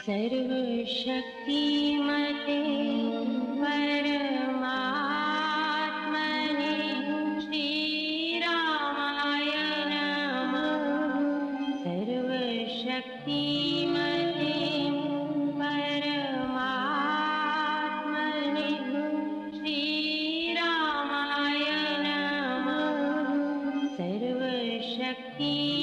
सर्वशक्तिमते परमात्मने श्रीरामाय नमः। सर्वशक्तिमते परमात्मने श्रीरामाय नमः। सर्वशक्तिमते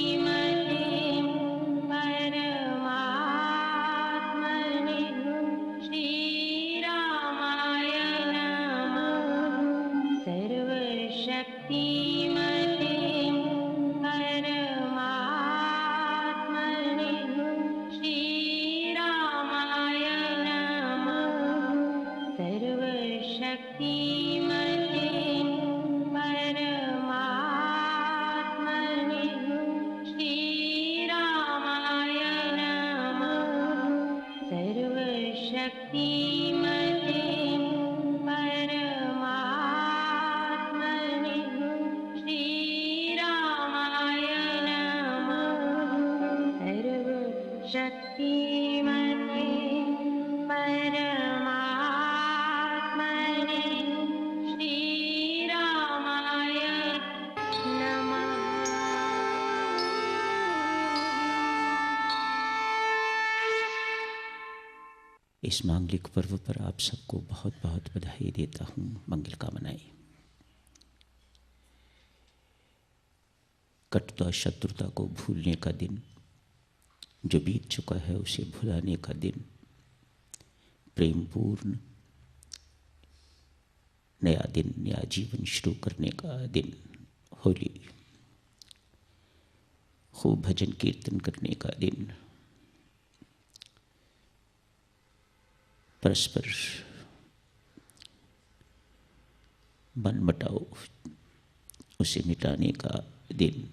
इस मांगलिक पर्व पर आप सबको बहुत बहुत बधाई देता हूँ, मंगल कामनाएं। कटुता शत्रुता को भूलने का दिन, जो बीत चुका है उसे भुलाने का दिन, प्रेमपूर्ण नया दिन, नया जीवन शुरू करने का दिन, होली, खूब भजन कीर्तन करने का दिन, परस्पर मन मटाओ उसे मिटाने का दिन।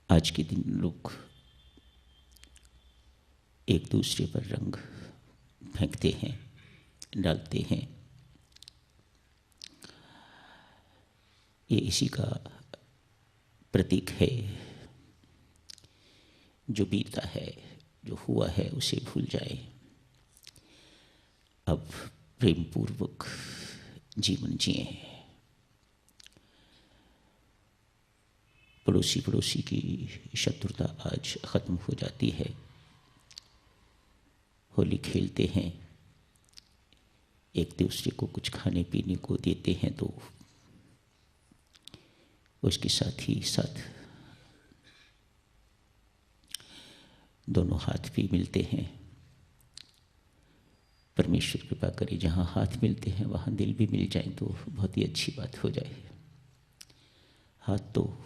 आज के दिन लोग एक दूसरे पर रंग फेंकते हैं, डालते हैं। ये इसी का प्रतीक है। जो बीता है, जो हुआ है, उसे भूल जाए। अब प्रेम पूर्वक जीवन जिए। पड़ोसी की शत्रुता आज खत्म हो जाती है। होली खेलते हैं, एक दूसरे को कुछ खाने पीने को देते हैं तो उसके साथ ही साथ दोनों हाथ भी मिलते हैं। परमेश्वर कृपा करे, जहाँ हाथ मिलते हैं वहाँ दिल भी मिल जाए तो बहुत ही अच्छी बात हो जाए। हाथ तो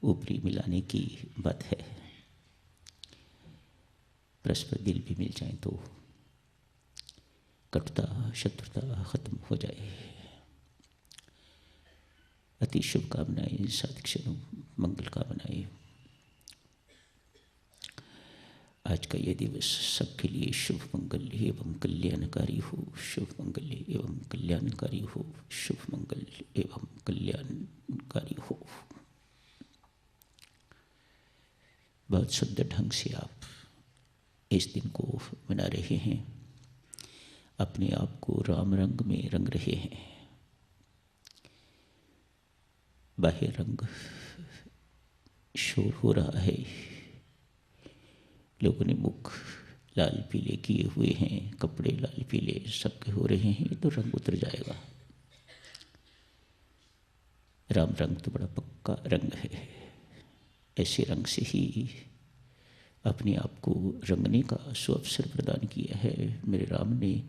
ऊपरी मिलाने की बात है, परस्पर दिल भी मिल जाए तो कटुता शत्रुता खत्म हो जाए। अति शुभकामनाएं, साधक्षणों मंगल कामनाएं। आज का यह दिवस सबके लिए शुभ मंगल एवं कल्याणकारी हो, शुभ मंगल एवं कल्याणकारी हो, शुभ मंगल एवं कल्याणकारी हो। बहुत सुंदर ढंग से आप इस दिन को मना रहे हैं, अपने आप को राम रंग में रंग रहे हैं। बाह्य रंग शोर हो रहा है, लोगों ने मुख लाल पीले किए हुए हैं, कपड़े लाल पीले सबके हो रहे हैं, तो रंग उतर जाएगा। राम रंग तो बड़ा पक्का रंग है। ऐसे रंग से ही अपने आप को रंगने का सुअवसर प्रदान किया है मेरे राम ने।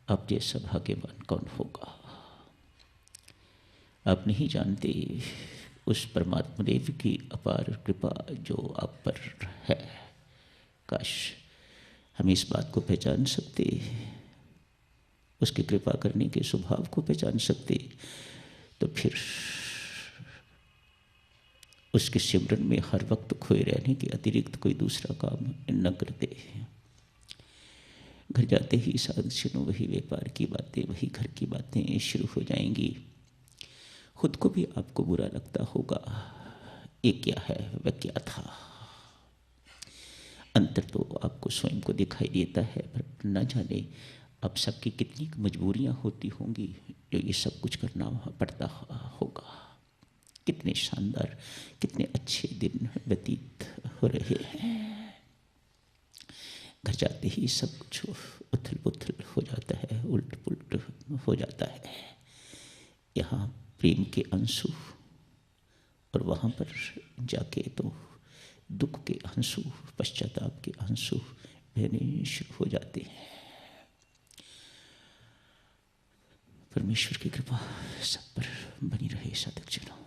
आप जैसा भाग्यवान कौन होगा। आप नहीं जानते उस परमात्मा देव की अपार कृपा जो आप पर है। काश हम इस बात को पहचान सकते, उसकी कृपा करने के स्वभाव को पहचान सकते, तो फिर उसके सिमरन में हर वक्त खोए रहने के अतिरिक्त कोई दूसरा काम न करते। घर जाते ही साधु वही व्यापार की बातें, वही घर की बातें शुरू हो जाएंगी। खुद को भी आपको बुरा लगता होगा, ये क्या है, वह क्या था। अंतर तो आपको स्वयं को दिखाई देता है, पर न जाने अब सबकी कितनी मजबूरियां होती होंगी जो ये सब कुछ करना पड़ता होगा। कितने शानदार, कितने अच्छे दिन व्यतीत हो रहे हैं। घर जाते ही सब कुछ उथल पुथल हो जाता है, उलट पुलट हो जाता है। यहाँ प्रेम के आंसू और वहाँ पर जाके तो दुख के आंसू, पश्चाताप के आंसू बहने शुरू हो जाते हैं। परमेश्वर की कृपा सब पर बनी रहे साधक जनों।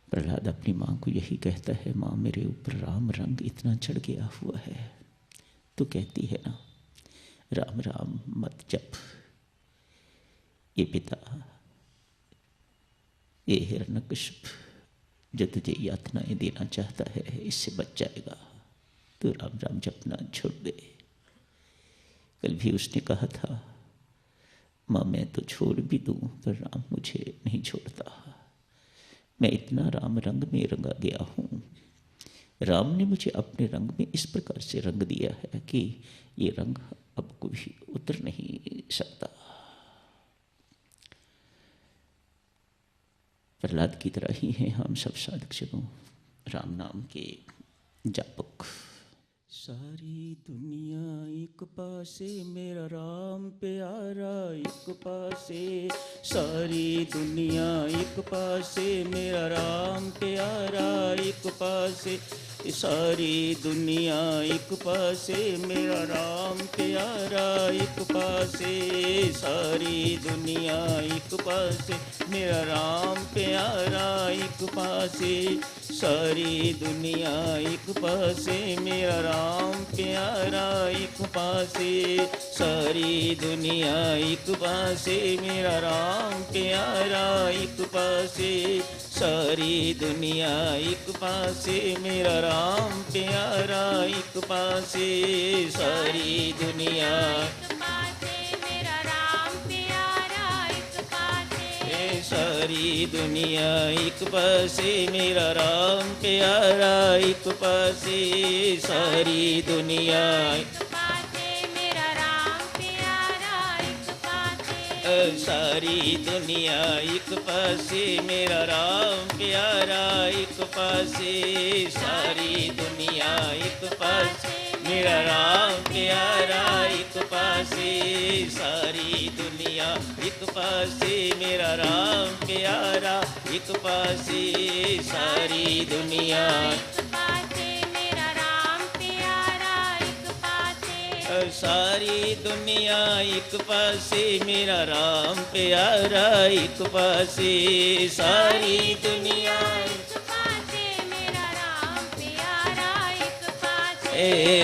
प्रहलाद अपनी माँ को यही कहता है, माँ मेरे ऊपर राम रंग इतना चढ़ गया हुआ है। तो कहती है ना, राम राम मत जप। ये पिता, ये हिरण्यकश्यप जो तुझे यातनाएं देना चाहता है, इससे बच जाएगा। तो राम राम जपना छोड़ दे। कल भी उसने कहा था, माँ मैं तो छोड़ भी दूं पर राम मुझे नहीं छोड़ता। मैं इतना राम रंग में रंगा गया हूँ। राम ने मुझे अपने रंग में इस प्रकार से रंग दिया है कि ये रंग अब कभी उतर नहीं सकता। प्रहलाद की तरह ही हैं हम सब साधक जनों, राम नाम के जापक। सारी दुनिया एक पासे, मेरा राम प्यारा एक पासे। सारी दुनिया एक पासे, मेरा राम प्यारा एक पासे। सारी दुनिया एक पासे, मेरा राम प्यारा एक पासे। सारी दुनिया एक पासे, मेरा राम प्यारा एक पासे। सारी दुनिया एक पासे, मेरा राम प्यारा एक पासे। सारी दुनिया एक पासे, मेरा राम प्यारा एक पासे। सारी दुनिया एक पासे, मेरा राम प्यारा एक पासे। सारी दुनिया सारी दुनिया एक पासे, मेरा राम प्यारा एक पासे। सारी दुनिया एक पासे, मेरा राम प्यारा एक पासे। सारी दुनिया एक पासे, मेरा राम प्यारा एक पासे। सारी दुनिया एक पासे, मेरा राम प्यारा एक पासे। सारी दुनिया एक पासे, मेरा राम प्यारा एक पासे। सारी दुनिया एक पासे, मेरा राम प्यारा एक पासे। सारी दुनिया एक पासे, मेरा राम प्यारा एक पासे। सारी दुनिया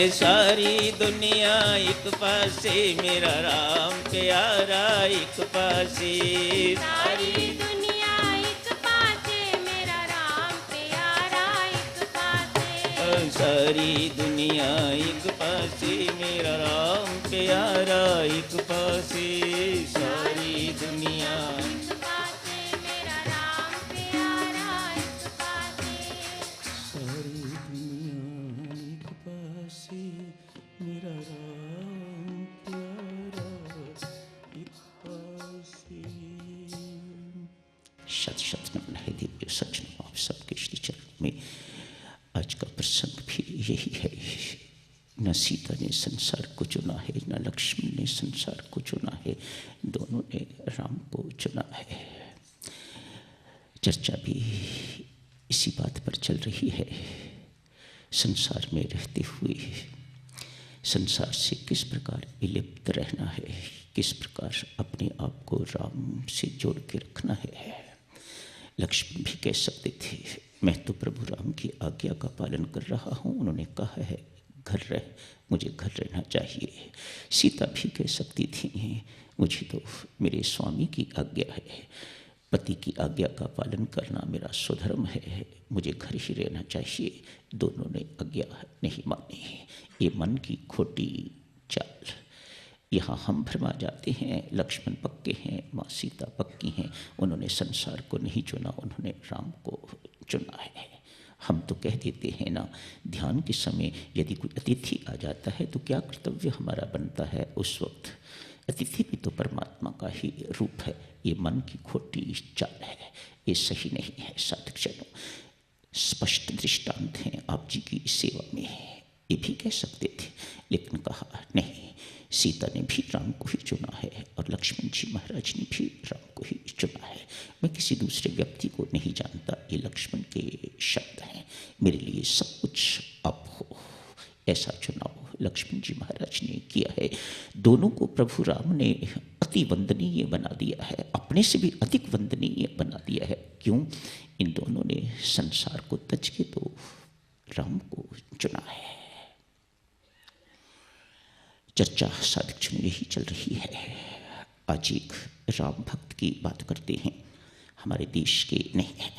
सारी दुनिया एक पासे, मेरा राम प्यारा एक पासे। सारी दुनिया एक पासे, मेरा राम प्यारा एक पासे। सारी दुनिया एक पासे, मेरा राम प्यारा एक पासे। सारी दुनिया एक पासे, मेरा राम प्यारा एक पासे। सारी दुनिया एक पासे, मेरा राम प्यारा एक पासे। शत शत नमन है दिव्य सज्जनों आप सबके श्री चरण में। आज का प्रसंग भी यही है। न सीता ने संसार को चुना है, न लक्ष्मण ने संसार को चुना है, दोनों ने राम को चुना है। चर्चा भी इसी बात पर चल रही है। संसार में रहते हुए संसार से किस प्रकार विलिप्त रहना है, किस प्रकार अपने आप को राम से जोड़ के रखना है। लक्ष्मण भी कह सकते थे, मैं तो प्रभु राम की आज्ञा का पालन कर रहा हूँ, उन्होंने कहा है घर रह, मुझे घर रहना चाहिए। सीता भी कह सकती थी, मुझे तो मेरे स्वामी की आज्ञा है, पति की आज्ञा का पालन करना मेरा स्वधर्म है, मुझे घर ही रहना चाहिए। दोनों ने आज्ञा नहीं मानी। ये मन की खोटी चाल, यहाँ हम भरमा जाते हैं, लक्ष्मण पक्के हैं, माँ सीता पक्की हैं, उन्होंने संसार को नहीं चुना, उन्होंने राम को चुना है। हम तो कह देते हैं ना, ध्यान के समय यदि कोई अतिथि आ जाता है तो क्या कर्तव्य हमारा बनता है उस वक्त? अतिथि भी तो परमात्मा का ही रूप है। ये मन की खोटी चाल है, ये सही नहीं है। साधकजनों, स्पष्ट दृष्टांत हैं आप जी की सेवा में, ये भी कह सकते थे, लेकिन कहा नहीं, सीता ने भी राम को ही चुना है और लक्ष्मण जी महाराज ने भी राम को ही चुना है। मैं किसी दूसरे व्यक्ति को नहीं जानता, ये लक्ष्मण के शब्द हैं। मेरे लिए सब कुछ आप हो, ऐसा चुनाव लक्ष्मण जी महाराज ने किया है। दोनों को प्रभु राम ने अति वंदनीय बना दिया है, अपने से भी अधिक वंदनीय बना दिया है। क्यों? इन दोनों ने संसार को तज के तो राम को चुना है। चर्चा साधकजनों यही चल रही है। आज एक राम भक्त की बात करते हैं, हमारे देश के नहीं है।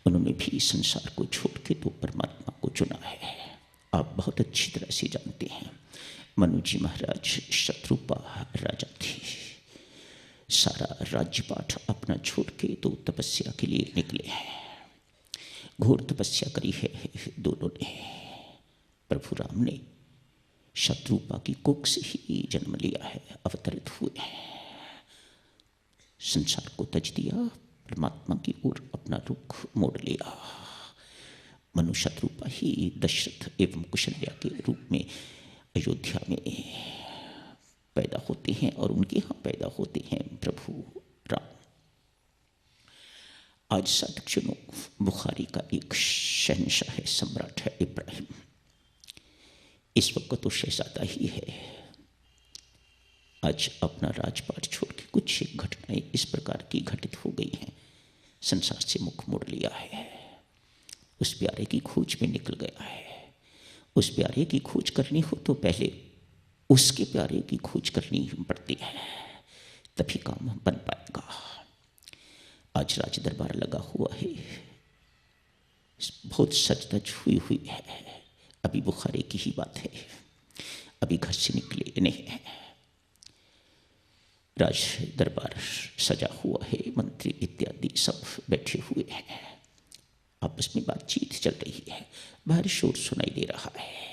उन्होंने भी संसार को छोड़ के तो परमात्मा को चुना है। आप बहुत अच्छी तरह से जानते हैं, मनु जी महाराज शत्रुपा राजा थे। सारा राज्यपाठ अपना छोड़ के तो तपस्या के लिए निकले हैं। घोर तपस्या करी है दोनों ने। प्रभु राम ने शत्रुपा की कोख से ही जन्म लिया है, अवतरित हुए हैं, संसार को तज दिया, परमात्मा की ओर अपना रुख मोड़ लिया। मनु शत्रुपा ही दशरथ एवं कुशल्या के रूप में अयोध्या में पैदा होते हैं और उनके यहाँ पैदा होते हैं प्रभु राम। आज साधकजनों, बुखारी का एक शहंशाह है, सम्राट है इब्राहिम। इस वक्त तो शहजादा ही है। आज अपना राजपाट छोड़ के कुछ घटनाएं इस प्रकार की घटित हो गई हैं, संसार से मुख मोड़ लिया है। उस प्यारे की खोज में निकल गया है। उस प्यारे की खोज करनी हो तो पहले उसके प्यारे की खोज करनी पड़ती है, तभी काम बन पाएगा। आज राज दरबार लगा हुआ है, बहुत सच हुई हुई है। अभी बुखारी की ही बात है, अभी घर से निकले नहीं है। राज दरबार सजा हुआ है, मंत्री इत्यादि सब बैठे हुए हैं, आपस में बातचीत चल रही है। बाहर शोर सुनाई दे रहा है।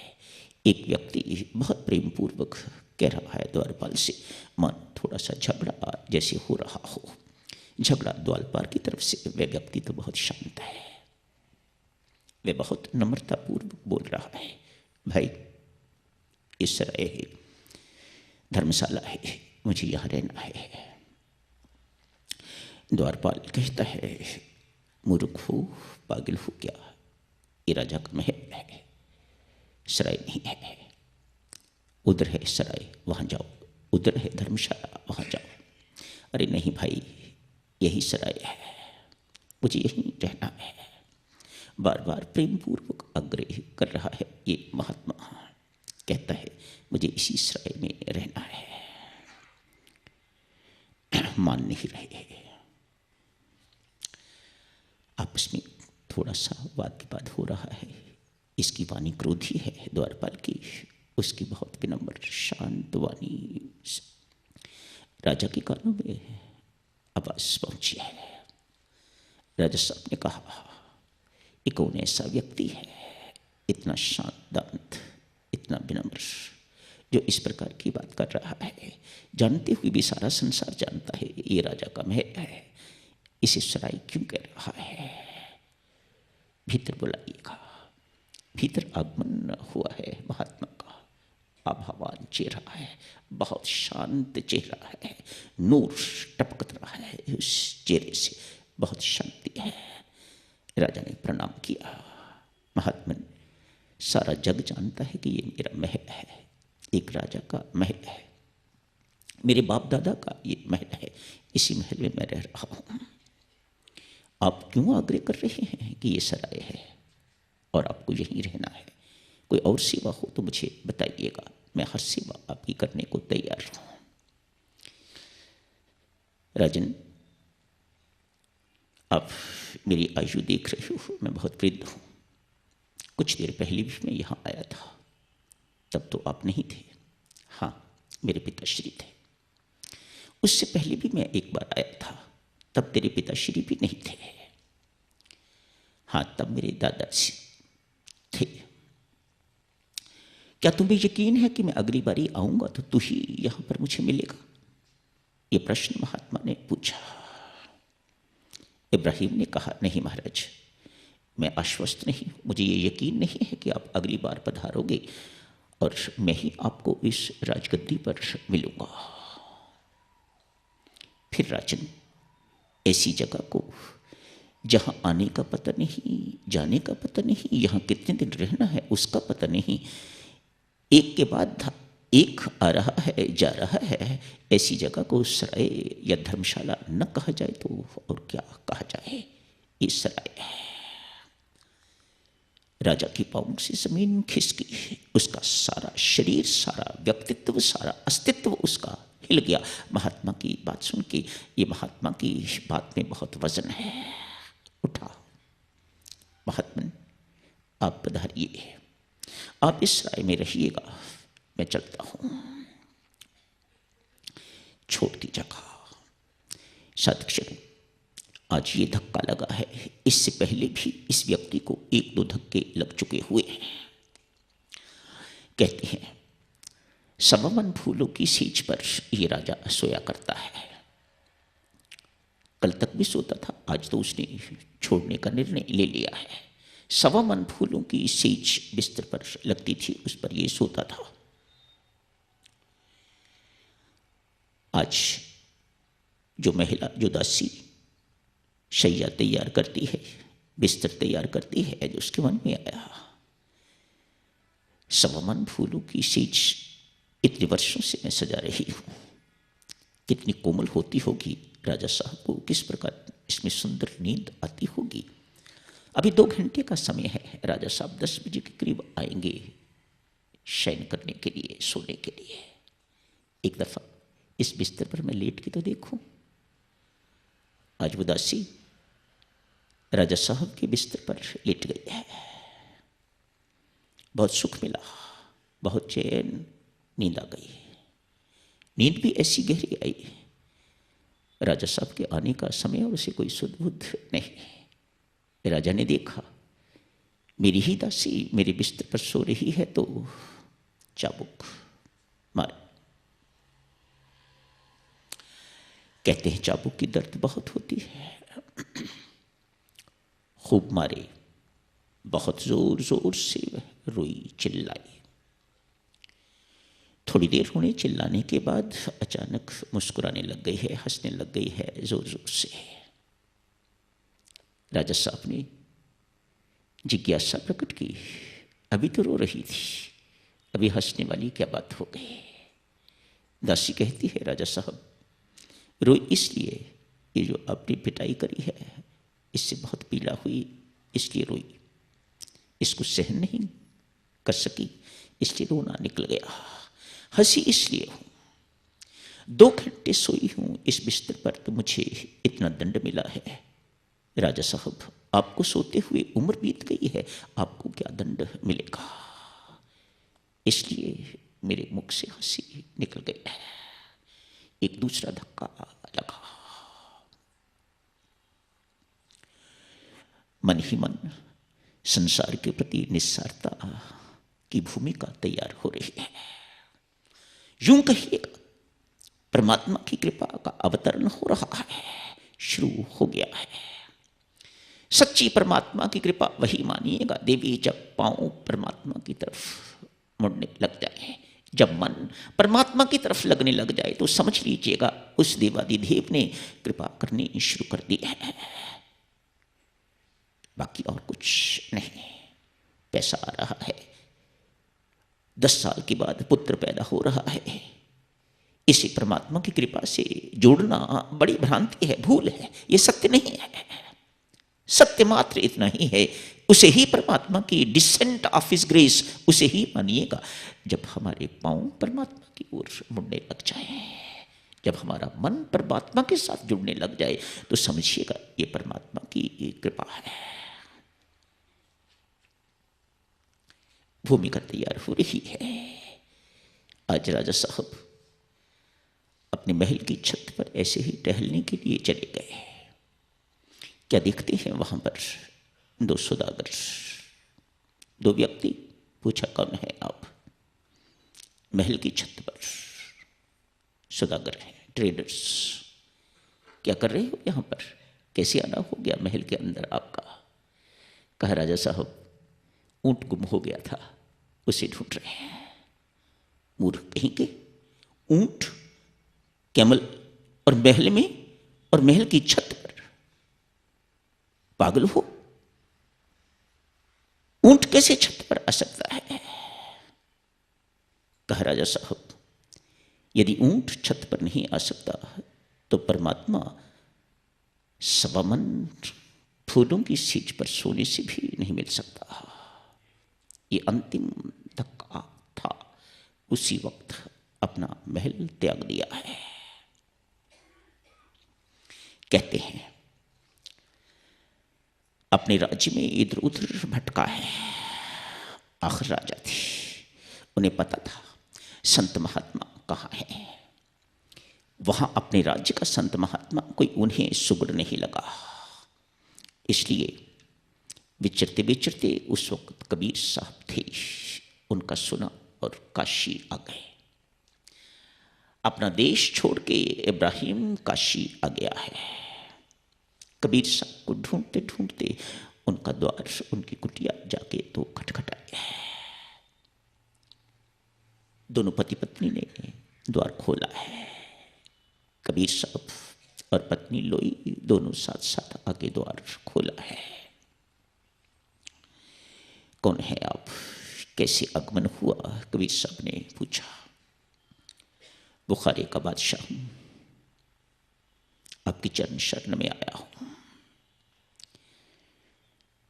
एक व्यक्ति बहुत प्रेम पूर्वक कह रहा है द्वारपाल से, मन थोड़ा सा झगड़ा जैसे हो रहा हो। झगड़ा द्वारपाल की तरफ से। वह व्यक्ति तो बहुत शांत है, वह बहुत नम्रतापूर्वक बोल रहा है, भाई इस सराय है, धर्मशाला है, मुझे यहाँ रहना है। द्वारपाल कहता है, मूर्ख हो, पागल हो क्या? ये राजा का महल है, सराय नहीं है। उधर है सराय, वहाँ जाओ। उधर है धर्मशाला, वहाँ जाओ। अरे नहीं भाई, यही सराय है, मुझे यहीं रहना है। बार बार प्रेम पूर्वक आग्रह कर रहा है ये महात्मा। कहता है, मुझे इसी सराय में रहना है। मान नहीं रहे। आपस में थोड़ा सा वाद विवाद हो रहा है। इसकी वाणी क्रोधी है द्वारपाल की, उसकी बहुत विनम्र शांत वाणी राजा के कानों में आवाज पहुंची है। राजा साहब ने कहा, ये कौन ऐसा व्यक्ति है इतना शांत दांत, इतना विनम्र, जो इस प्रकार की बात कर रहा है? जानते हुए भी सारा संसार जानता है ये राजा का महल है, इसे सराय क्यों कह रहा है? भीतर बुलाइएगा। भीतर आगमन हुआ है महात्मा का। आभावान चेहरा है, बहुत शांत चेहरा है, नूर टपकत रहा है उस चेहरे से, बहुत शांति है। राजा ने प्रणाम किया। महात्मन, सारा जग जानता है कि ये मेरा महल है, एक राजा का महल है, मेरे बाप दादा का ये महल है, इसी महल में मैं रह रहा हूँ। आप क्यों आग्रह कर रहे हैं कि ये सराय है और आपको यहीं रहना है? कोई और सेवा हो तो मुझे बताइएगा, मैं हर सेवा आपकी करने को तैयार हूँ। राजन, आप मेरी आयु देख रहे हो, मैं बहुत वृद्ध हूँ। कुछ देर पहले भी मैं यहाँ आया था, तब तो आप नहीं थे। हाँ, मेरे पिताश्री थे। उससे पहले भी मैं एक बार आया था, तब तेरे पिताश्री भी नहीं थे। हाँ, तब मेरे दादाजी थे। क्या तुम्हें यकीन है कि मैं अगली बारी आऊंगा तो तू ही यहां पर मुझे मिलेगा? ये प्रश्न महात्मा ने पूछा। इब्राहिम ने कहा, नहीं महाराज, मैं आश्वस्त नहीं, मुझे ये यकीन नहीं है कि आप अगली बार पधारोगे और मैं ही आपको इस राजगद्दी पर मिलूंगा। फिर राजन, ऐसी जगह को जहां आने का पता नहीं, जाने का पता नहीं, यहां कितने दिन रहना है उसका पता नहीं, एक के बाद एक आ रहा है, जा रहा है, ऐसी जगह को सराय या धर्मशाला न कहा जाए तो और क्या कहा जाए? ये सराय है। राजा की पाँव से जमीन खिसकी, उसका सारा शरीर, सारा व्यक्तित्व, सारा अस्तित्व उसका हिल गया महात्मा की बात सुन के। ये महात्मा की बात में बहुत वजन है। उठा, महात्मन आप पधारिए, आप इस राय में रहिएगा, मैं चलता हूं। छोटी जगह। साधक, आज ये धक्का लगा है, इससे पहले भी इस व्यक्ति को एक दो धक्के लग चुके हुए हैं। कहते हैं सममन फूलों की सींच पर ये राजा सोया करता है। कल तक भी सोता था, आज तो उसने छोड़ने का निर्णय ले लिया है। सवा मन फूलों की सींच बिस्तर पर लगती थी, उस पर ये सोता था। आज जो महिला, जो दासी शैया तैयार करती है, बिस्तर तैयार करती है, जो उसके मन में आया, सवा मन फूलों की सींच इतने वर्षों से मैं सजा रही हूं, कितनी कोमल होती होगी, राजा साहब को किस प्रकार इसमें सुंदर नींद आती होगी। अभी 2 घंटे का समय है, राजा साहब 10 बजे के करीब आएंगे शयन करने के लिए, सोने के लिए। एक दफा इस बिस्तर पर मैं लेट के तो देखूं। आज वो दासी राजा साहब के बिस्तर पर लेट गई है। बहुत सुख मिला, बहुत चैन, नींद आ गई। नींद भी ऐसी गहरी आई, राजा साहब के आने का समय और उसे कोई सुध बुध नहीं। राजा ने देखा मेरी ही दासी मेरे बिस्तर पर सो रही है तो चाबुक मारे। कहते हैं चाबुक की दर्द बहुत होती है। खूब मारे, बहुत जोर जोर से रोई, चिल्लाई। थोड़ी देर होने चिल्लाने के बाद अचानक मुस्कुराने लग गई है, हंसने लग गई है जोर जोर से। राजा साहब ने जिज्ञासा प्रकट की, अभी तो रो रही थी, अभी हंसने वाली क्या बात हो गई? दासी कहती है, राजा साहब रोई इसलिए, ये जो आपने पिटाई करी है इससे बहुत पीड़ा हुई, इसलिए रोई, इसको सहन नहीं कर सकी इसलिए रोना निकल गया। हंसी इसलिए हूं, 2 घंटे सोई हूं इस बिस्तर पर तो मुझे इतना दंड मिला है। राजा साहब आपको सोते हुए उम्र बीत गई है, आपको क्या दंड मिलेगा? इसलिए मेरे मुख से हंसी निकल गई है। एक दूसरा धक्का लगा। मन ही मन संसार के प्रति निस्सारता की भूमिका तैयार हो रही है। यूं कहिएगा परमात्मा की कृपा का अवतरण हो रहा है, शुरू हो गया है। सच्ची परमात्मा की कृपा वही मानिएगा देवी जब पांव परमात्मा की तरफ मुड़ने लग जाए, जब मन परमात्मा की तरफ लगने लग जाए तो समझ लीजिएगा उस देवादिदेव ने कृपा करनी शुरू कर दी है। बाकी और कुछ नहीं। पैसा आ रहा है, 10 साल के बाद पुत्र पैदा हो रहा है, इसे परमात्मा की कृपा से जोड़ना बड़ी भ्रांति है, भूल है, ये सत्य नहीं है। सत्य मात्र इतना ही है, उसे ही परमात्मा की डिसेंट ऑफ हिज ग्रेस, उसे ही मानिएगा। जब हमारे पांव परमात्मा की ओर मुड़ने लग जाए, जब हमारा मन परमात्मा के साथ जुड़ने लग जाए तो समझिएगा ये परमात्मा की कृपा है। भूमिका तैयार हो रही है। आज राजा साहब अपने महल की छत पर ऐसे ही टहलने के लिए चले गए। क्या देखते हैं वहां पर दो सौदागर, दो व्यक्ति। पूछा, कौन है आप? महल की छत पर सौदागर हैं, ट्रेडर्स। क्या कर रहे हो यहाँ पर? कैसे आना हो गया महल के अंदर आपका? कहा, राजा साहब, ऊंट गुम हो गया था, उसे ढूंढ रहे हैं। मूर्ख कहीं के, ऊंट, कैमल, और महल में, और महल की छत पर। पागल हो? ऊंट कैसे छत पर आ सकता है? कहा, राजा साहब, यदि ऊंट छत पर नहीं आ सकता तो परमात्मा सवामन फूलों की सीज पर सोने से भी नहीं मिल सकता। ये अंतिम धक्का था। उसी वक्त अपना महल त्याग दिया है। कहते हैं अपने राज्य में इधर उधर भटका है। आखिर राजा थे, उन्हें पता था संत महात्मा कहाँ है। वहां अपने राज्य का संत महात्मा कोई उन्हें सुगुड़ नहीं लगा। इसलिए विचरते विचरते उस वक्त कबीर साहब थे, उनका सुना और काशी आ गए। अपना देश छोड़ के इब्राहिम काशी आ गया है। कबीर साहब को ढूंढते ढूंढते उनका द्वार, उनकी कुटिया जाके तो खटखटाया है। दोनों पति पत्नी ने द्वार खोला है। कबीर साहब और पत्नी लोई दोनों साथ साथ आके द्वार खोला है। कौन है आप? कैसे आगमन हुआ? कबीर साहब ने पूछा। बुखारे का बादशाह हूं, आपकी चरण शरण में आया हूं।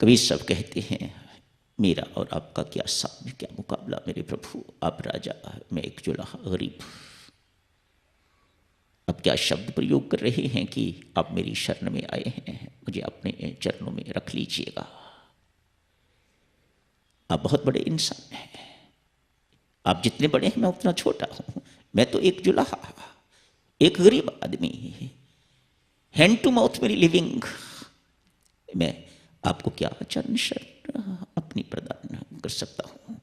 कबीर साहब कहते हैं, मेरा और आपका क्या सामने, क्या मुकाबला मेरे प्रभु। आप राजा, मैं एक जुलाहा गरीब। अब क्या शब्द प्रयोग कर रहे हैं कि आप मेरी शरण में आए हैं, मुझे अपने चरणों में रख लीजिएगा। आप बहुत बड़े इंसान हैं। आप जितने बड़े हैं मैं उतना छोटा हूं। मैं तो एक जुलाहा, एक गरीब आदमी, हैंड टू माउथ मेरी लिविंग। मैं आपको क्या चरण शरण अपनी प्रदान कर सकता हूं।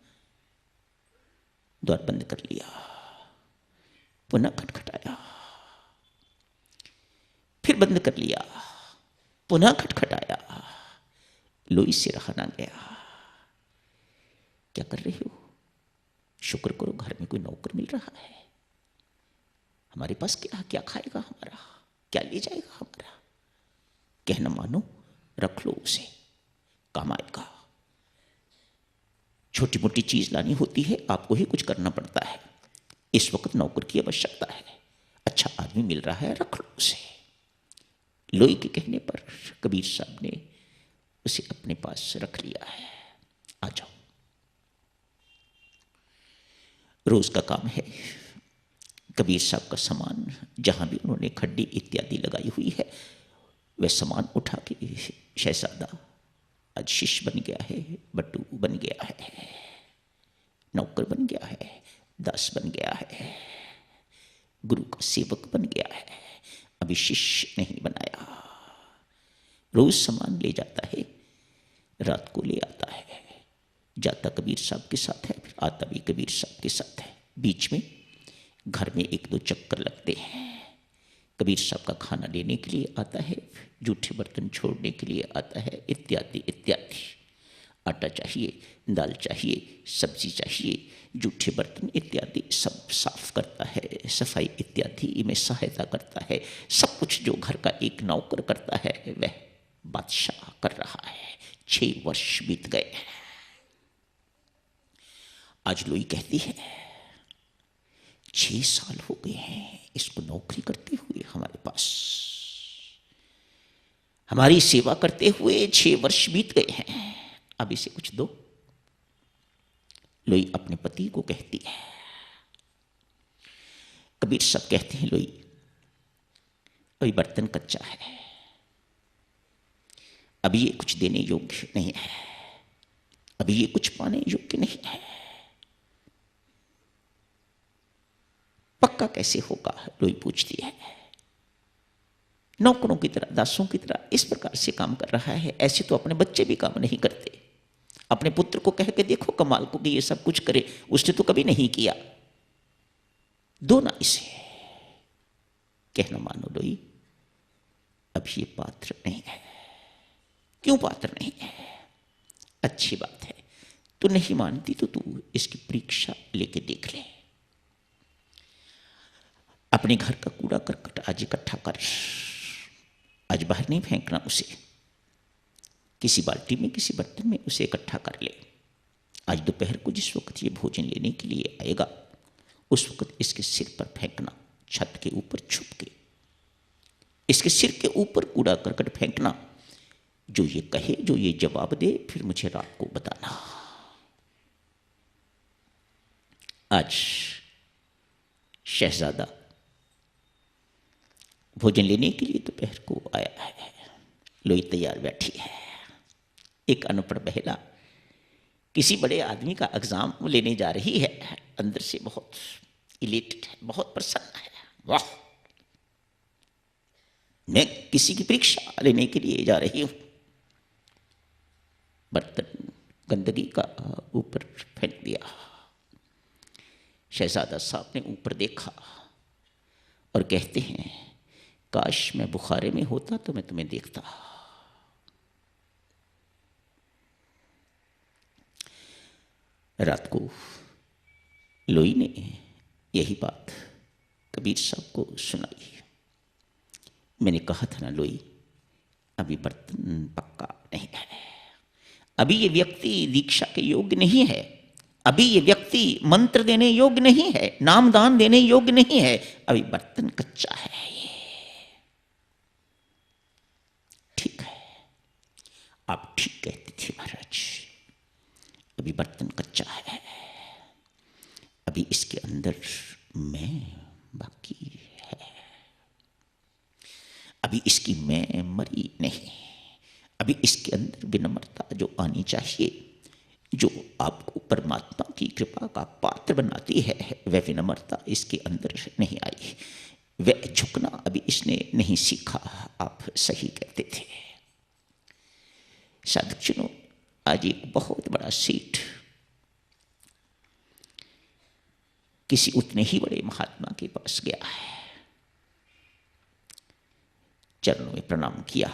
द्वार बंद कर लिया, पुनः खटखटाया, फिर बंद कर लिया, पुनः खटखटाया। लोई से रहा ना गया। क्या कर रहे हो? शुक्र करो घर में कोई नौकर मिल रहा है। हमारे पास क्या क्या खाएगा हमारा, क्या ले जाएगा हमारा? कहना मानो, रख लो उसे, काम आएगा। छोटी मोटी चीज लानी होती है, आपको ही कुछ करना पड़ता है। इस वक्त नौकर की आवश्यकता है। अच्छा आदमी मिल रहा है, रख लो उसे। लोई के कहने पर कबीर साहब ने उसे अपने पास रख लिया है। आ जाओ। रोज का काम है। कबीर साहब का सामान जहां भी उन्होंने खड्डी इत्यादि लगाई हुई है, वह सामान उठा के शहजादा आज शिष्य बन गया है, बटू बन गया है, नौकर बन गया है, दास बन गया है, गुरु का सेवक बन गया है। अभी शिष्य नहीं बनाया। रोज सामान ले जाता है, रात को ले आता है। जाता कबीर साहब के साथ है, फिर आता भी कबीर साहब के साथ है। बीच में घर में एक दो चक्कर लगते हैं। कबीर साहब का खाना लेने के लिए आता है, जूठे बर्तन छोड़ने के लिए आता है, इत्यादि इत्यादि। आटा चाहिए, दाल चाहिए, सब्जी चाहिए, जूठे बर्तन इत्यादि सब साफ करता है, सफाई इत्यादि में सहायता करता है। सब कुछ जो घर का एक नौकर करता है वह बादशाह कर रहा है। 6 वर्ष बीत गए। आज लोई कहती है 6 साल हो गए हैं इसको नौकरी करते हुए हमारे पास, हमारी सेवा करते हुए 6 वर्ष बीत गए हैं, अब इसे कुछ दो। लोई अपने पति को कहती है। कबीर साहब कहते हैं, लोई अभी बर्तन कच्चा है, अभी ये कुछ देने योग्य नहीं है, अभी ये कुछ पाने योग्य नहीं है। पक्का कैसे होगा, लोई पूछती है। नौकरों की तरह, दासों की तरह इस प्रकार से काम कर रहा है, ऐसे तो अपने बच्चे भी काम नहीं करते। अपने पुत्र को कह के देखो कमाल को कि ये सब कुछ करे, उसने तो कभी नहीं किया। दो ना इसे। कहना मानो लोई, अब ये पात्र नहीं है। क्यों पात्र नहीं है? अच्छी बात है, तू नहीं मानती तो तू इसकी परीक्षा लेके देख ले। अपने घर का कूड़ा करकट आज इकट्ठा कर, आज बाहर नहीं फेंकना उसे, किसी बाल्टी में किसी बर्तन में उसे इकट्ठा कर ले। आज दोपहर को जिस वक्त ये भोजन लेने के लिए आएगा उस वक्त इसके सिर पर फेंकना, छत के ऊपर छुप के इसके सिर के ऊपर कूड़ा करकट फेंकना। जो ये कहे, जो ये जवाब दे, फिर मुझे रात को बताना। आज शहजादा भोजन लेने के लिए दोपहर को आया है। लोई तैयार बैठी है। एक अनपढ़ महिला किसी बड़े आदमी का एग्जाम लेने जा रही है, अंदर से बहुत इलेटेड है, बहुत प्रसन्न है। वाह, मैं किसी की परीक्षा लेने के लिए जा रही हूं। बर्तन गंदगी का ऊपर फेंक दिया। शहजादा साहब ने ऊपर देखा और कहते हैं, काश मैं बुखारे में होता तो मैं तुम्हें देखता। रात को लोई ने यही बात कबीर साहब को सुनाई। मैंने कहा था ना लोई, अभी बर्तन पक्का नहीं है, अभी ये व्यक्ति दीक्षा के योग्य नहीं है, अभी ये व्यक्ति मंत्र देने योग्य नहीं है, नामदान देने योग्य नहीं है, अभी बर्तन कच्चा है। ये ठीक है, आप ठीक कहते थे महाराज, अभी बर्तन कच्चा है, अभी इसके अंदर मैं बाकी है, अभी इसकी मैं मरी नहीं, अभी इसके अंदर विनम्रता जो आनी चाहिए, जो आपको परमात्मा की कृपा का पात्र बनाती है, वह विनम्रता इसके अंदर नहीं आई, वह झुकना अभी इसने नहीं सीखा। आप सही कहते थे। साधुजनों, आज एक बहुत बड़ा सेठ किसी उतने ही बड़े महात्मा के पास गया है, चरणों में प्रणाम किया,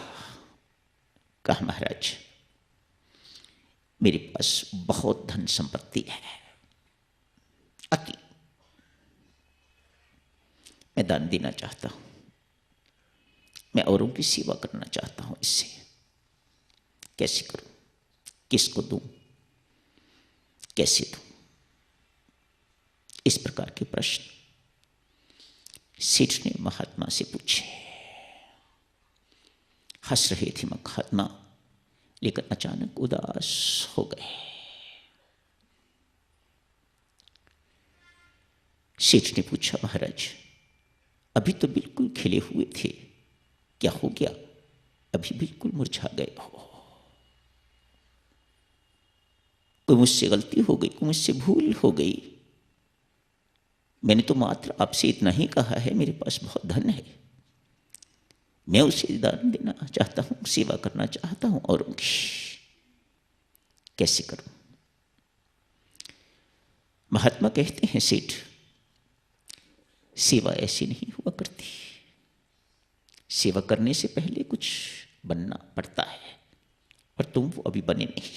कहा महाराज मेरे पास बहुत धन संपत्ति है, अति, मैं दान देना चाहता हूं, मैं औरों की सेवा करना चाहता हूं, इससे कैसे करूं, किसको दूं, कैसे दूं? इस प्रकार के प्रश्न सेठ ने महात्मा से पूछे। हंस रहे थे महात्मा, लेकिन अचानक उदास हो गए। सेठ ने पूछा, महाराज अभी तो बिल्कुल खिले हुए थे, क्या हो गया? अभी बिल्कुल मुरझा गए हो। कोई मुझसे गलती हो गई, कोई मुझसे भूल हो गई? मैंने तो मात्र आपसे इतना ही कहा है, मेरे पास बहुत धन है, मैं उसे दान देना चाहता हूं, सेवा करना चाहता हूं औरों की, कैसे करूं? महात्मा कहते हैं, सेठ सेवा ऐसी नहीं हुआ करती, सेवा करने से पहले कुछ बनना पड़ता है, और तुम वो अभी बने नहीं।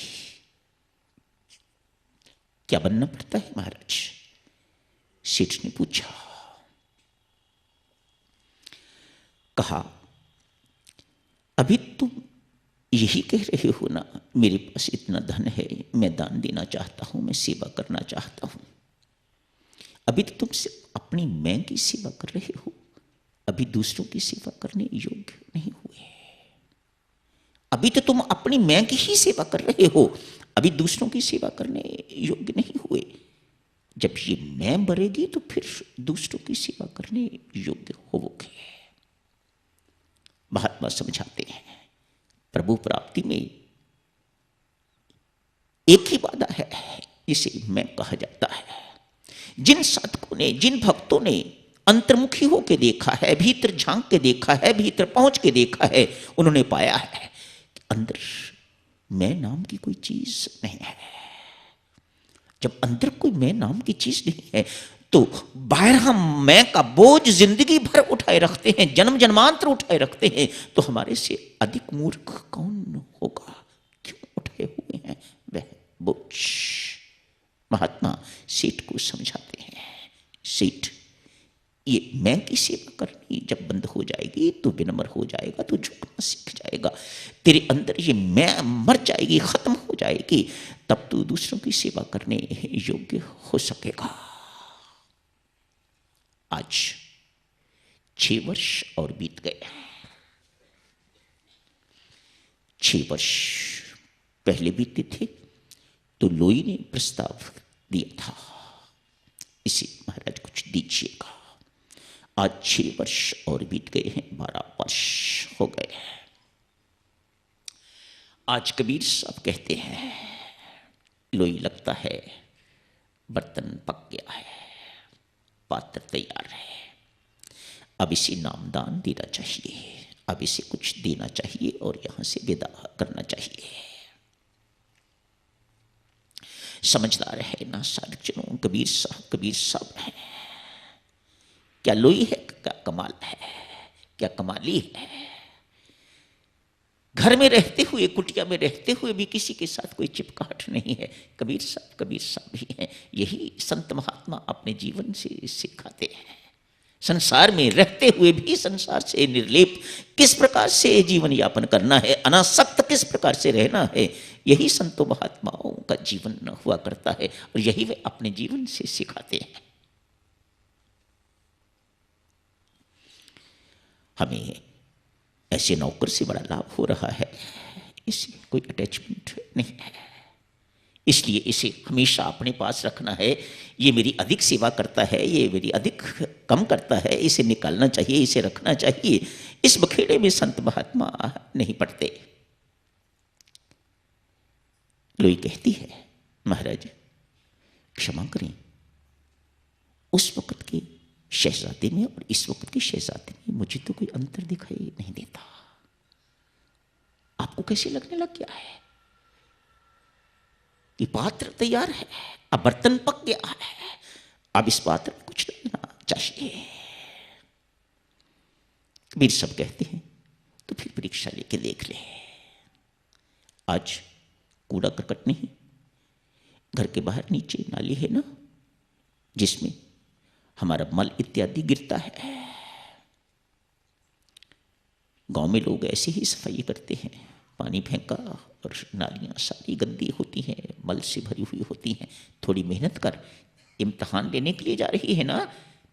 क्या बनना पड़ता है महाराज? सेठ ने पूछा। कहा, अभी तुम यही कह रहे हो ना, मेरे पास इतना धन है, मैं दान देना चाहता हूं, मैं सेवा करना चाहता हूं। अभी तो तुम सिर्फ अपनी मैं की सेवा कर रहे हो, अभी दूसरों की सेवा करने योग्य नहीं हुए। अभी तो तुम अपनी मैं की ही सेवा कर रहे हो, अभी दूसरों की सेवा करने योग्य नहीं हुए। जब ये मैं मरेगी तो फिर दूसरों की सेवा करने योग्य होवोगे। महात्मा समझाते हैं, प्रभु प्राप्ति में एक ही वादा है, इसे मैं कहा जाता है। जिन साधकों ने, जिन भक्तों ने अंतर्मुखी होके देखा है, भीतर झांक के देखा है, भीतर पहुंच के देखा है, उन्होंने पाया है कि अंदर मैं नाम की कोई चीज नहीं है। जब अंदर कोई मैं नाम की चीज नहीं है तो बाहर हम मैं का बोझ जिंदगी भर उठाए रखते हैं, जन्म जन्मांतर उठाए रखते हैं, तो हमारे से अधिक मूर्ख कौन होगा? क्यों उठाए हुए हैं वह बोझ? महात्मा सेठ को समझाते हैं, सेठ ये मैं की सेवा करनी जब बंद हो जाएगी तो विनम्र हो जाएगा, तो झुकना सीख जाएगा। तेरे अंदर ये मैं मर जाएगी, खत्म हो जाएगी, तब तू दूसरों की सेवा करने योग्य हो सकेगा। आज 6 वर्ष और बीत गए। 6 वर्ष पहले बीते थे तो लोई ने प्रस्ताव दिया था, इसे महाराज कुछ दीजिएगा। आज 6 वर्ष और बीत गए हैं, 12 वर्ष हो गए हैं। आज कबीर साहब कहते हैं, लोई लगता है बर्तन पक गया है, पात्र तैयार है, अब इसे नामदान देना चाहिए, अब इसे कुछ देना चाहिए और यहां से विदा करना चाहिए। समझदार है ना साधकजनों, कबीर साहब है। क्या लोई है, क्या कमाल है, क्या कमाली है। घर में रहते हुए, कुटिया में रहते हुए भी किसी के साथ कोई चिपकाहट नहीं है। कबीर साहब ही हैं। यही संत महात्मा अपने जीवन से सिखाते हैं। संसार में रहते हुए भी संसार से निर्लेप किस प्रकार से जीवन यापन करना है, अनासक्त किस प्रकार से रहना है, यही संतों महात्माओं का जीवन हुआ करता है और यही वे अपने जीवन से सिखाते हैं। हमें ऐसे नौकर से बड़ा लाभ हो रहा है, इससे कोई अटैचमेंट नहीं है, इसलिए इसे हमेशा अपने पास रखना है। ये मेरी अधिक सेवा करता है, ये मेरी अधिक कम करता है, इसे निकालना चाहिए, इसे रखना चाहिए। इस बखेड़े में संत महात्मा नहीं पड़ते। लोई कहती है, महाराज क्षमा करें, उस वक्त के शहजादे में और इस वक्त के शहजादे में मुझे तो कोई अंतर दिखाई नहीं देता। आपको कैसे लगने लग गया है कि पात्र तैयार है, अब बर्तन पक गया है, अब इस पात्र में कुछ डालना चाहिए? कबीर सब कहते हैं तो फिर परीक्षा लेके देख ले। आज कूड़ा करकट नहीं, घर के बाहर नीचे नाली है ना, जिसमें हमारा मल इत्यादि गिरता है। गांव में लोग ऐसे ही सफाई करते हैं, पानी फेंका और नालियां सारी गंदी होती हैं, मल से भरी हुई होती हैं। थोड़ी मेहनत कर, इम्तिहान लेने के लिए जा रही है ना,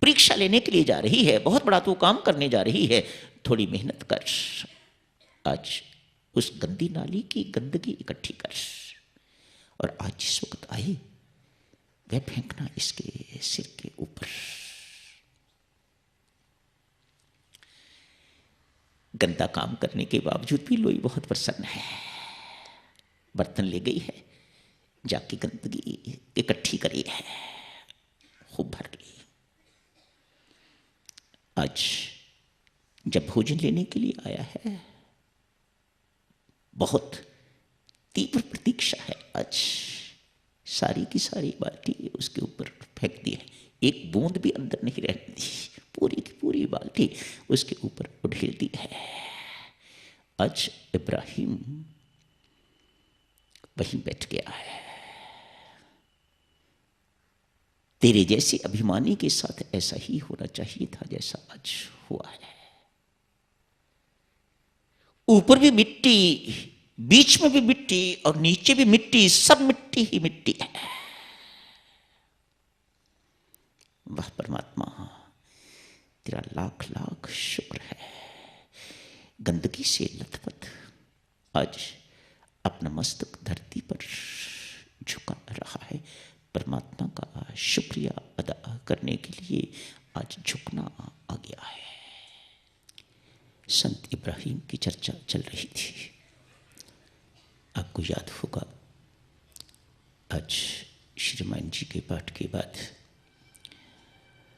परीक्षा लेने के लिए जा रही है, बहुत बड़ा तू काम करने जा रही है, थोड़ी मेहनत कर। आज उस गंदी नाली की गंदगी इकट्ठी कर और आज जिस वक्त आए वह फेंकना इसके सिर के ऊपर। गंदा काम करने के बावजूद भी लोई बहुत प्रसन्न है। बर्तन ले गई है, जाके गंदगी इकट्ठी करी है, खूब भर ली। आज जब भोजन लेने के लिए आया है, बहुत तीव्र प्रतीक्षा है। आज सारी की सारी बाल्टी उसके ऊपर फेंक दी है, एक बूंद भी अंदर नहीं रहने दी, पूरी की पूरी बाल्टी उसके ऊपर उड़ेल दी है। आज इब्राहिम वहीं बैठ गया है। तेरे जैसे अभिमानी के साथ ऐसा ही होना चाहिए था जैसा आज हुआ है। ऊपर भी मिट्टी, बीच में भी मिट्टी और नीचे भी मिट्टी, सब मिट्टी ही मिट्टी है। वह परमात्मा तेरा लाख लाख शुक्र है। गंदगी से लथपथ आज अपना मस्तक धरती पर झुका रहा है। परमात्मा का शुक्रिया अदा करने के लिए आज झुकना आ गया है। संत इब्राहिम की चर्चा चल रही थी। आपको याद होगा आज श्री रामायण जी के पाठ के बाद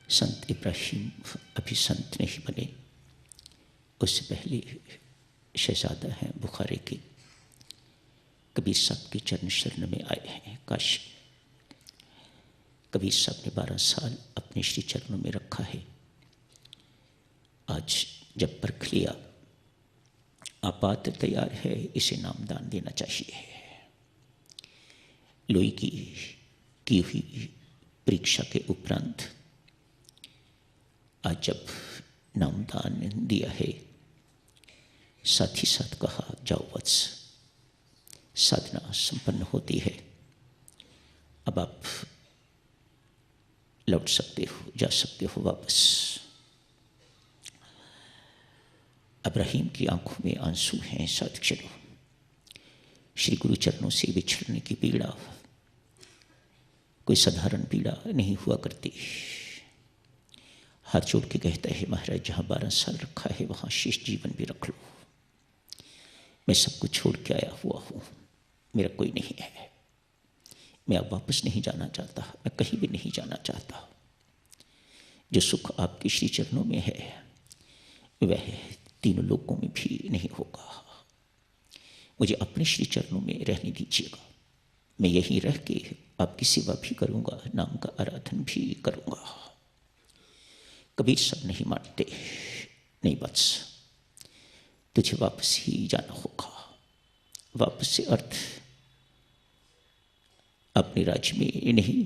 संत इब्राहिम अभी संत नहीं बने, उससे पहले शहजादा हैं बुखारे के, कबीर साहब के चरण शरण में आए हैं। काश कबीर साहब ने 12 साल अपने श्री चरणों में रखा है। आज जब परख लिया, आपात तैयार है, इसे नामदान देना चाहिए। लोई की हुई परीक्षा के उपरांत आज जब नामदान दिया है, साथ ही साथ कहा जाओ वत्स, साधना संपन्न होती है, अब आप लौट सकते हो, जा सकते हो वापस। इब्राहिम की आंखों में आंसू हैं साधुजनों। श्री गुरु चरणों से बिछड़ने की पीड़ा कोई साधारण पीड़ा नहीं हुआ करती। हाथ जोड़ के कहता है, महाराज जहाँ 12 साल रखा है वहाँ शेष जीवन भी रख लो। मैं सब कुछ छोड़ के आया हुआ हूँ, मेरा कोई नहीं है, मैं अब वापस नहीं जाना चाहता, मैं कहीं भी नहीं जाना चाहता। जो सुख आपके श्री चरणों में है वह तीनों लोकों में भी नहीं होगा। मुझे अपने श्री चरणों में रहने दीजिएगा, मैं यहीं रह के आपकी सेवा भी करूँगा, नाम का आराधन भी करूँगा। कबीर सब नहीं मानते, नहीं बस तुझे वापस ही जाना होगा। वापस से अर्थ अपने राज्य में नहीं,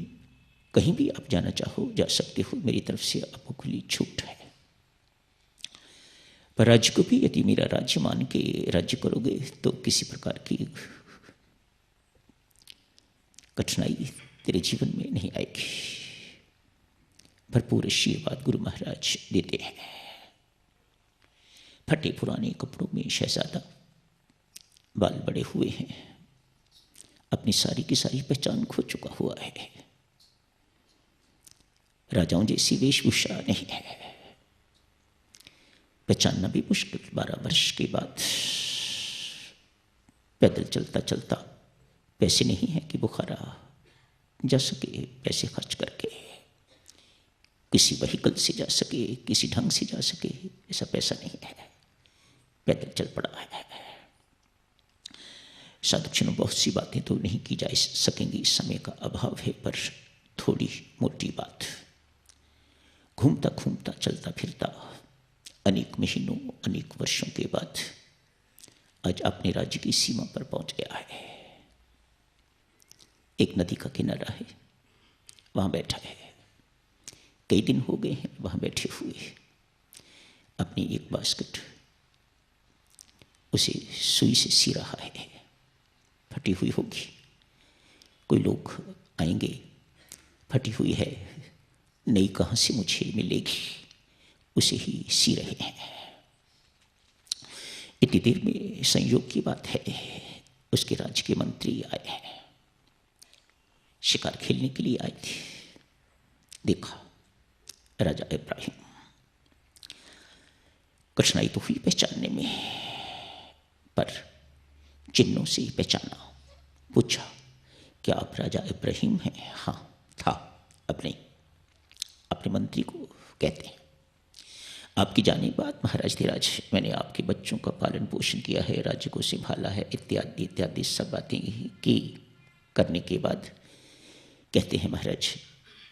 कहीं भी आप जाना चाहो जा सकते हो, मेरी तरफ से आपको खुली छूट है। पर राज्य को भी यदि मेरा राज्य मान के राज्य करोगे तो किसी प्रकार की कठिनाई तेरे जीवन में नहीं आएगी। भरपूर आशीर्वाद गुरु महाराज देते हैं। फटे पुराने कपड़ों में शहजादा, बाल बड़े हुए हैं, अपनी सारी की सारी पहचान खो चुका हुआ है। राजाओं जैसी वेशभूषा नहीं है, पहचानना भी मुश्किल। 12 वर्ष के बाद पैदल चलता चलता, पैसे नहीं है कि बुखारा जा सके, पैसे खर्च करके किसी व्हीकल से जा सके, किसी ढंग से जा सके, ऐसा पैसा नहीं है, पैदल चल पड़ा है। साधुजनों, बहुत सी बातें तो नहीं की जा सकेंगी, समय का अभाव है, पर थोड़ी मोटी बात। घूमता घूमता चलता फिरता अनेक महीनों, अनेक वर्षों के बाद आज अपने राज्य की सीमा पर पहुंच गया है। एक नदी का किनारा है, वहां बैठा है। कई दिन हो गए हैं वहां बैठे हुए, अपनी एक बास्केट उसे सुई से सी रहा है, फटी हुई होगी। कोई लोग आएंगे, फटी हुई है, नई कहाँ से मुझे मिलेगी, उसे ही सी रहे हैं। इतनी देर में संयोग की बात है, उसके राज्य के मंत्री आए हैं, शिकार खेलने के लिए आए थे। देखा राजा इब्राहिम, कठिनाई तो हुई पहचानने में, पर चिन्हों से ही पहचाना। पूछा, क्या आप राजा इब्राहिम हैं? हाँ था, अब नहीं, अपने मंत्री को कहते हैं। आपकी जाने बाद महाराज धीराज, मैंने आपके बच्चों का पालन पोषण किया है, राज्य को संभाला है, इत्यादि इत्यादि सब बातें की करने के बाद कहते हैं, महाराज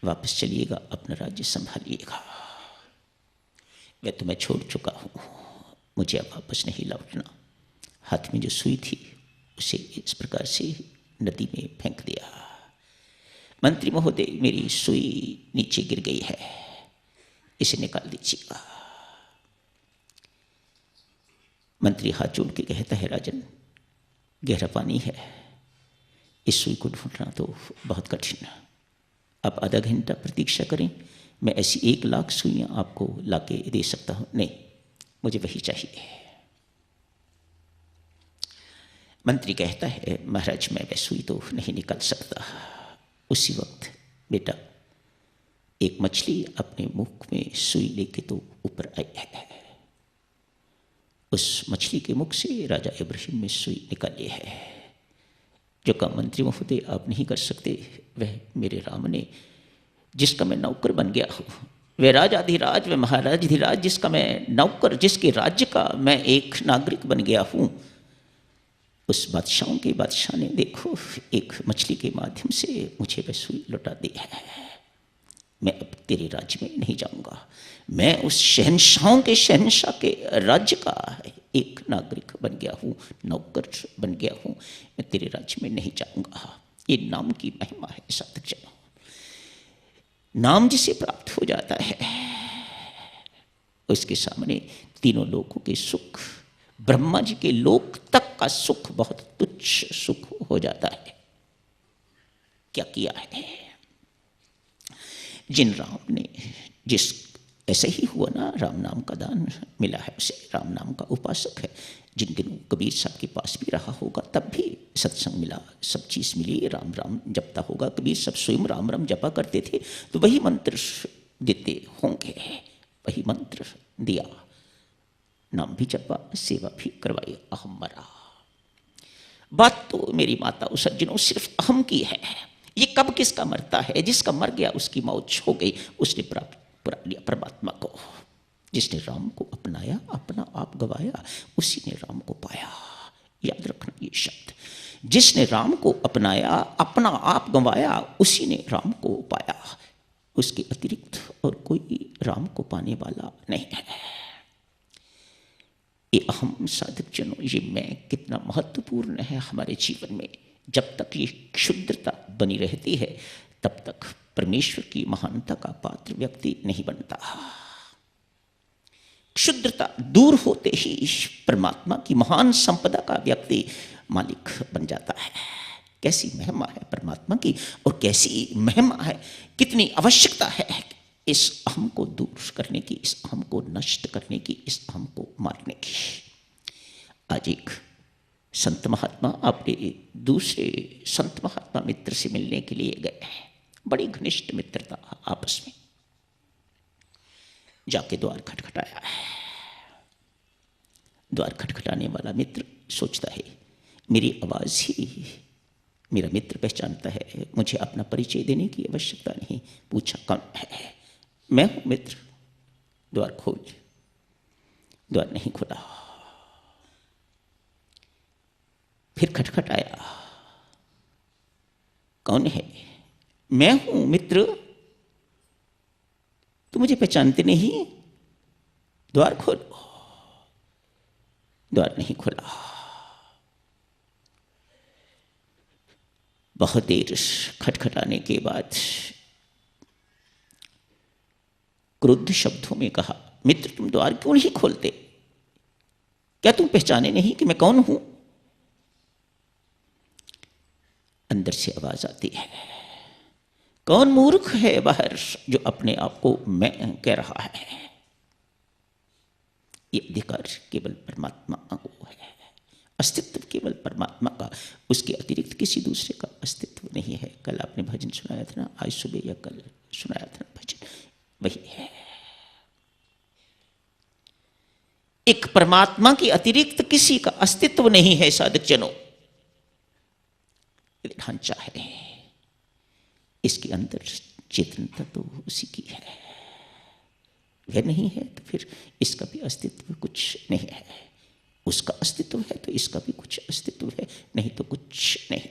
वापस चलिएगा, अपना राज्य संभालिएगा। मैं तुम्हें छोड़ चुका हूँ, मुझे अब वापस नहीं लौटना। हाथ में जो सुई थी उसे इस प्रकार से नदी में फेंक दिया। मंत्री महोदय, मेरी सुई नीचे गिर गई है, इसे निकाल दीजिएगा। मंत्री हाथ जोड़ के कहता है, राजन गहरा पानी है, इस सुई को ढूंढना तो बहुत कठिन है। आप आधा घंटा प्रतीक्षा करें, मैं ऐसी 1 लाख सुइयां आपको लाके दे सकता हूं। नहीं, मुझे वही चाहिए। मंत्री कहता है, महाराज मैं वह सुई तो नहीं निकाल सकता। उसी वक्त बेटा एक मछली अपने मुख में सुई लेके तो ऊपर आई है। उस मछली के मुख से राजा इब्राहिम ने सुई निकाली है। जो काम मंत्री महोदय आप नहीं कर सकते, वह मेरे राम ने, जिसका मैं नौकर बन गया हूँ, वे राजाधिराज, वे महाराजाधिराज, जिसका मैं नौकर, जिसके राज्य का मैं एक नागरिक बन गया हूँ, उस बादशाहों के बादशाह ने देखो एक मछली के माध्यम से मुझे वह सुई लौटा दी है। मैं अब तेरे राज्य में नहीं जाऊंगा। मैं उस शहंशाहों के शहंशाह के राज्य का एक नागरिक बन गया हूँ, नौकर बन गया हूँ। मैं तेरे राज्य में नहीं जाऊंगा। ये नाम की महिमा है साधक जनों। नाम जिसे प्राप्त हो जाता है उसके सामने तीनों लोकों के सुख, ब्रह्मा जी के लोक तक का सुख बहुत तुच्छ सुख हो जाता है। क्या किया है? जिन राम ने, जिस ऐसे ही हुआ ना, राम नाम का दान मिला है उसे, राम नाम का उपासक है। जिन दिनों कबीर साहब के पास भी रहा होगा तब भी सत्संग मिला, सब चीज़ मिली, राम राम जपता होगा। कबीर सब स्वयं राम राम जपा करते थे, तो वही मंत्र देते होंगे, वही मंत्र दिया, नाम भी जपा, सेवा भी करवाई, अहम मरा। बात तो मेरी माता सज्जनों सिर्फ अहम की है। ये कब किसका मरता है? जिसका मर गया उसकी मौत हो गई, उसने प्राप्त पा लिया परमात्मा को। जिसने राम को अपनाया, अपना आप गवाया, उसी ने राम को पाया। याद रखना ये शब्द, जिसने राम को अपनाया, अपना आप गवाया, उसी ने राम को पाया। उसके अतिरिक्त और कोई राम को पाने वाला नहीं है। ये अहम साधक जनों, ये मैं कितना महत्वपूर्ण है हमारे जीवन में। जब तक ये क्षुद्रता बनी रहती है तब तक परमेश्वर की महानता का पात्र व्यक्ति नहीं बनता। क्षुद्रता दूर होते ही परमात्मा की महान संपदा का व्यक्ति मालिक बन जाता है। कैसी महिमा है परमात्मा की, और कैसी महिमा है, कितनी आवश्यकता है इस अहम को दूर करने की, इस अहम को नष्ट करने की, इस अहम को मारने की। आज एक संत महात्मा अपने दूसरे संत महात्मा मित्र से मिलने के लिए गए हैं। बड़ी घनिष्ठ मित्रता आपस में। जाके द्वार खटखटाया है। द्वार खटखटाने वाला मित्र सोचता है मेरी आवाज़ ही मेरा मित्र पहचानता है, मुझे अपना परिचय देने की आवश्यकता नहीं। पूछा कौन है? मैं हूं मित्र, द्वार खोल। द्वार नहीं खुला। फिर खटखटाया, कौन है? मैं हूं मित्र, तुम मुझे पहचानते नहीं, द्वार खोलो। द्वार नहीं खुला। बहुत देर खटखटाने के बाद क्रुद्ध शब्दों में कहा, मित्र तुम द्वार क्यों नहीं खोलते? क्या तुम पहचाने नहीं कि मैं कौन हूं? अंदर से आवाज आती है, कौन मूर्ख है बाहर जो अपने आप को मैं कह रहा है? ये अधिकार केवल परमात्मा को है। अस्तित्व केवल परमात्मा का, उसके अतिरिक्त किसी दूसरे का अस्तित्व नहीं है। कल आपने भजन सुनाया था ना, आज सुबह या कल सुनाया था ना भजन, वही है। एक परमात्मा के अतिरिक्त किसी का अस्तित्व नहीं है साधक जनों। ढांचा है, इसके अंदर चेतनता तो उसी की है। वह नहीं है तो फिर इसका भी अस्तित्व कुछ नहीं है। उसका अस्तित्व है तो इसका भी कुछ अस्तित्व है, नहीं तो कुछ नहीं।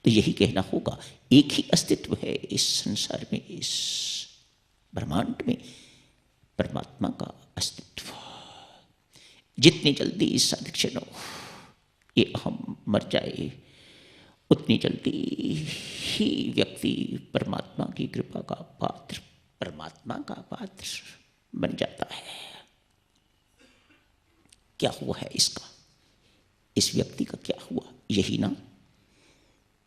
तो यही कहना होगा, एक ही अस्तित्व है इस संसार में, इस ब्रह्मांड में, परमात्मा का अस्तित्व। जितनी जल्दी इस साधक जनों ये हम मर जाए, उतनी जल्दी ही व्यक्ति परमात्मा की कृपा का पात्र, परमात्मा का पात्र बन जाता है। क्या हुआ है इसका, इस व्यक्ति का क्या हुआ? यही ना,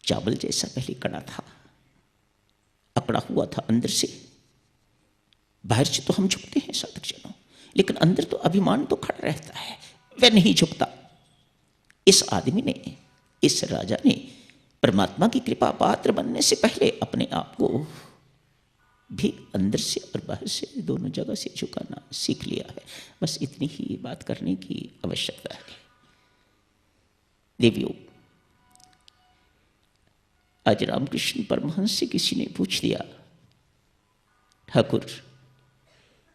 चावल जैसा पहले कड़ा था, अकड़ा हुआ था अंदर से। बाहर से तो हम झुकते हैं साधक जनों, लेकिन अंदर तो अभिमान तो खड़ा रहता है, वह नहीं झुकता। इस आदमी ने, इस राजा ने परमात्मा की कृपा पात्र बनने से पहले अपने आप को भी अंदर से और बाहर से दोनों जगह से झुकाना सीख लिया है। बस इतनी ही बात करने की आवश्यकता है। देवियों, आज रामकृष्ण परमहंस से किसी ने पूछ लिया, ठाकुर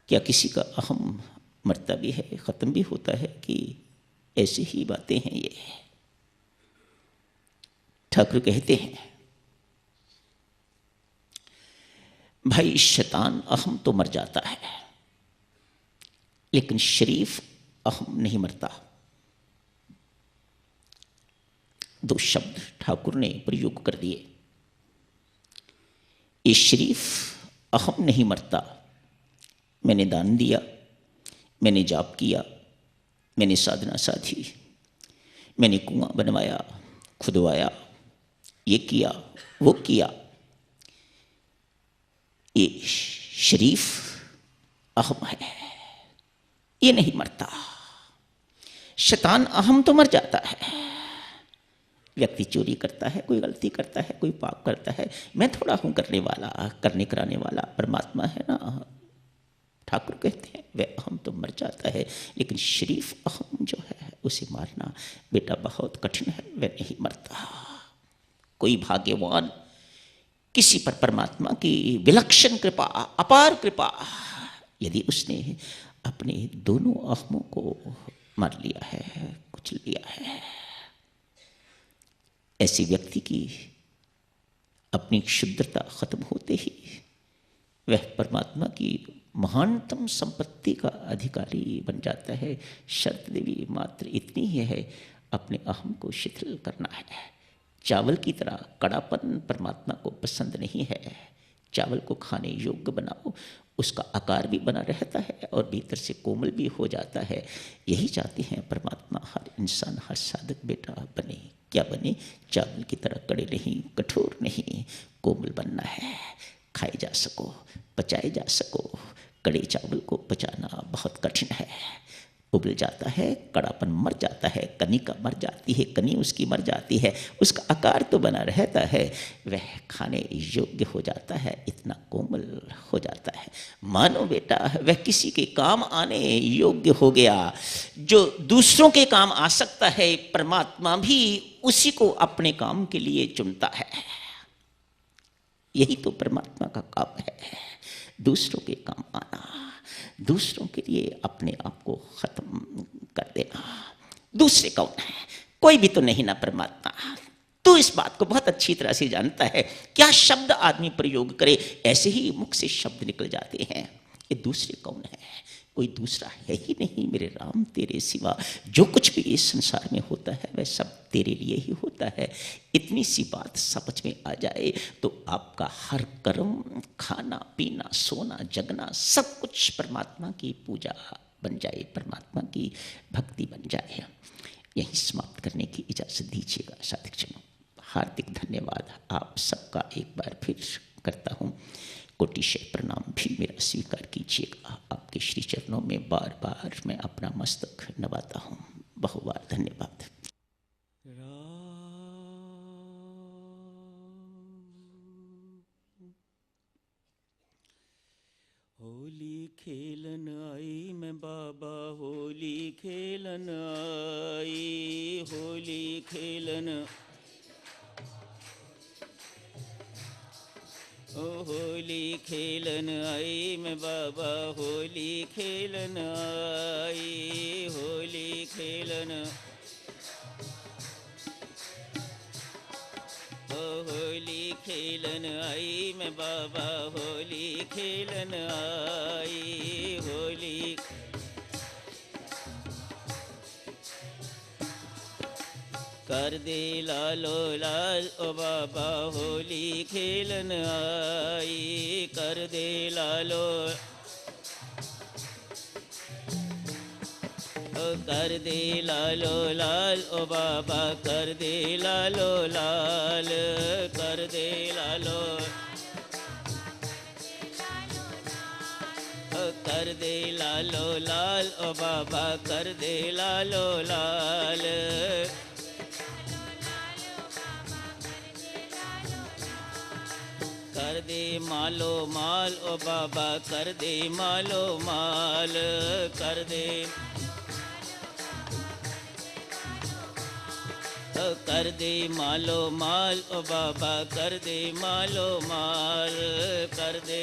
क्या किसी का अहम मरता भी है, ख़त्म भी होता है, कि ऐसी ही बातें हैं ये? ठाकुर कहते हैं, भाई शैतान अहम तो मर जाता है, लेकिन शरीफ अहम नहीं मरता। दो शब्द ठाकुर ने प्रयोग कर दिए। ये शरीफ अहम नहीं मरता। मैंने दान दिया, मैंने जाप किया, मैंने साधना साधी, मैंने कुआं बनवाया, खुदवाया, ये किया, वो किया, ये शरीफ अहम है, ये नहीं मरता। शैतान अहम तो मर जाता है। व्यक्ति चोरी करता है, कोई गलती करता है, कोई पाप करता है, मैं थोड़ा हूं करने वाला, करने कराने वाला परमात्मा है ना। ठाकुर कहते हैं वह अहम तो मर जाता है, लेकिन शरीफ अहम जो है उसे मारना बेटा बहुत कठिन है, वह नहीं मरता। कोई भाग्यवान किसी पर परमात्मा की विलक्षण कृपा, अपार कृपा, यदि उसने अपने दोनों अहमों को मार लिया है, कुचल लिया है, ऐसे व्यक्ति की अपनी क्षुद्रता खत्म होते ही वह परमात्मा की महानतम संपत्ति का अधिकारी बन जाता है। शर्त देवी मात्र इतनी ही है, अपने अहम को शिथिल करना है। चावल की तरह कड़ापन परमात्मा को पसंद नहीं है। चावल को खाने योग्य बनाओ, उसका आकार भी बना रहता है और भीतर से कोमल भी हो जाता है। यही चाहते हैं परमात्मा, हर इंसान, हर साधक बेटा बने। क्या बने? चावल की तरह कड़े नहीं, कठोर नहीं, कोमल बनना है, खाए जा सको, पचाए जा सको। कड़े चावल को पचाना बहुत कठिन है, उबल जाता है, कड़ापन मर जाता है, कनिका मर जाती है, कनी उसकी मर जाती है, उसका आकार तो बना रहता है, वह खाने योग्य हो जाता है, इतना कोमल हो जाता है। मानो बेटा वह किसी के काम आने योग्य हो गया। जो दूसरों के काम आ सकता है, परमात्मा भी उसी को अपने काम के लिए चुनता है। यही तो परमात्मा का काम है, दूसरों के काम आना, दूसरों के लिए अपने आप को खत्म कर देना। दूसरे कौन है? कोई भी तो नहीं ना परमात्मा। तो इस बात को बहुत अच्छी तरह से जानता है। क्या शब्द आदमी प्रयोग करे, ऐसे ही मुख से शब्द निकल जाते हैं। ये दूसरे कौन है? कोई दूसरा है ही नहीं मेरे राम तेरे सिवा। जो कुछ भी इस संसार में होता है वह सब तेरे लिए ही होता है। इतनी सी बात समझ में आ जाए तो आपका हर कर्म, खाना पीना, सोना जगना, सब कुछ परमात्मा की पूजा बन जाए, परमात्मा की भक्ति बन जाए। यही समाप्त करने की इजाज़त दीजिएगा साधकजनों। हार्दिक धन्यवाद आप सबका एक बार फिर करता हूँ। कोटिशय प्रणाम भी मेरा स्वीकार कीजिएगा। आपके श्री चरणों में बार बार मैं अपना मस्तक नवाता हूँ। बहुबार धन्यवाद। होली खेलन आई मैं बाबा, होली खेलन आई, होली खेलन, ओ होली खेलन आई मैं बाबा, होली खेलन आई, होली खेलन, ओ होली खेलन आई मैं बाबा, होली खेलन आई, होली कर दे लालो लाल ओ बाबा, होली खेलन आई, कर दे लालो, ओ कर दे लालो लाल ओ बाबा, कर दे लालो लाल, कर दे लालो, ओ कर दे लालो लाल ओ बाबा, कर दे लालो लाल, कर दे मालो माल ओ बाबा, कर दे मालो माल, कर दे, कर दे मालो माल ओ बाबा, कर दे मालो माल, कर दे,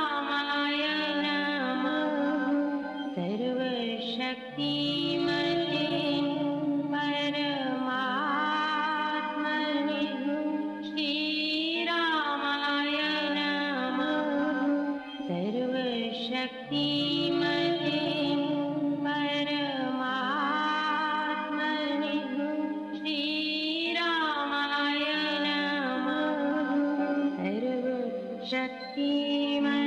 परमात्मने श्रीरामाय नमः। सर्वशक्तिमते परमात्मने श्रीरामाय नमः। सर्वशक्तिमते